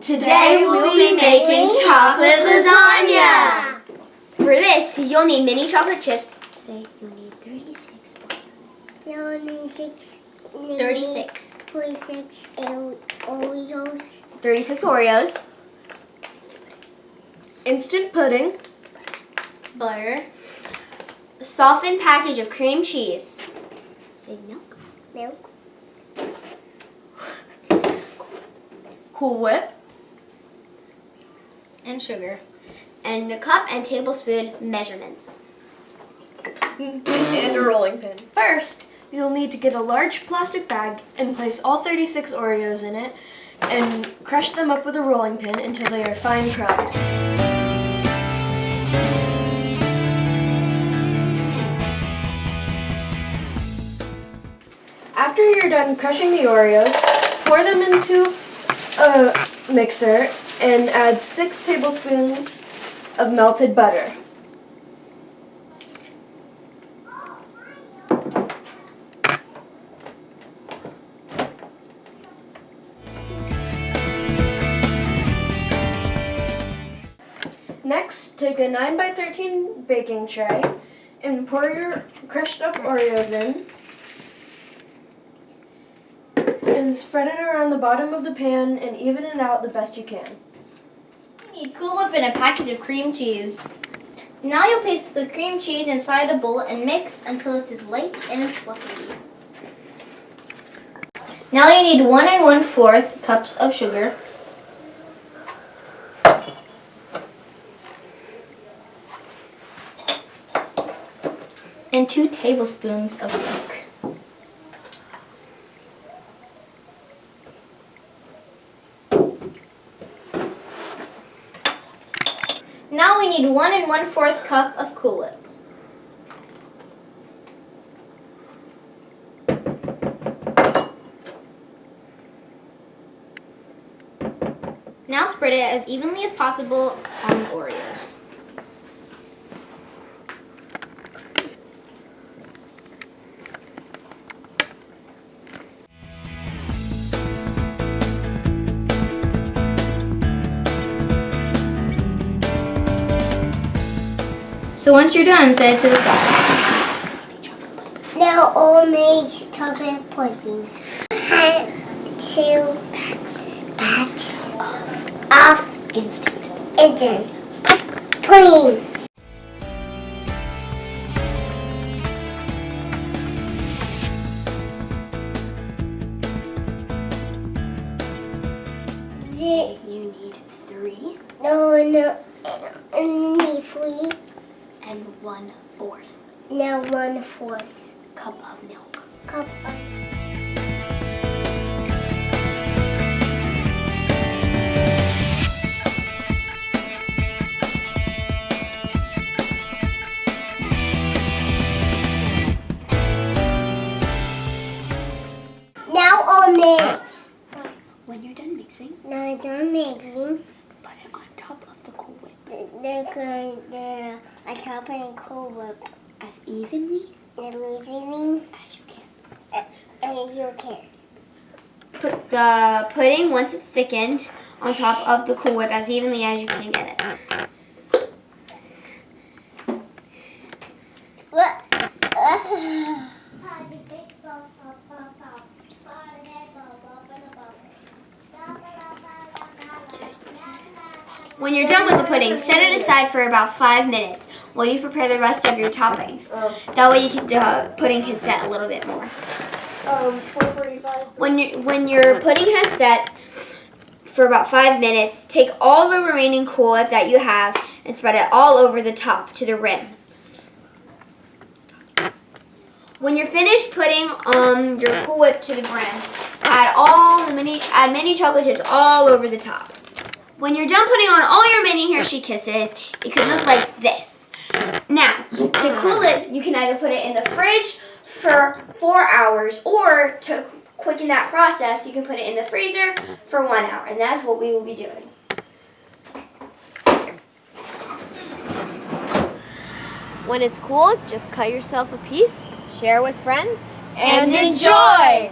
Today we'll be making chocolate lasagna. For this, you'll need mini chocolate chips. Say you'll need 36 Oreos. 36 Oreos. 36 Oreos. Instant pudding. Butter. A softened package of cream cheese. Say milk. Milk. Cool Whip. And sugar. And a cup and tablespoon measurements. And a rolling pin. First, you'll need to get a large plastic bag and place all 36 Oreos in it and crush them up with a rolling pin until they are fine crumbs. After you're done crushing the Oreos, pour them into a mixer and add 6 tablespoons of melted butter. Next, take a 9x13 baking tray and pour your crushed up Oreos in and spread it around the bottom of the pan and even it out the best you can. You need Cool Whip and a package of cream cheese. Now you'll place the cream cheese inside a bowl and mix until it is light and fluffy. Now you need 1 1/4 cups of sugar. And 2 tablespoons of milk. Now we need 1 1/4 cup of Cool Whip. Now spread it as evenly as possible on the Oreos. So once you're done, set it to the side. Now all made chocolate pudding. And 2 packs of instant pudding. You need 3 No, only 3. and 1/4 Now 1/4 cup of milk. cup of. Now all mix. When you're done mixing, Now done mixing. put it on top of the Cool Whip The I top and Cool Whip as evenly and leaving as you can. as you can. Put the pudding, once it's thickened, on top of the Cool Whip as evenly as you can get it. When you're done with the pudding, set it aside for about 5 minutes while you prepare the rest of your toppings. That way the pudding can set a little bit more. 4:45. When your pudding has set for about 5 minutes, take all the remaining Cool Whip that you have and spread it all over the top to the rim. When you're finished putting your Cool Whip to the brim, add mini chocolate chips all over the top. When you're done putting on all your mini Hershey Kisses, it could look like this. Now, to cool it, you can either put it in the fridge for 4 hours, or to quicken that process, you can put it in the freezer for 1 hour, and that's what we will be doing. When it's cool, just cut yourself a piece, share with friends, And enjoy!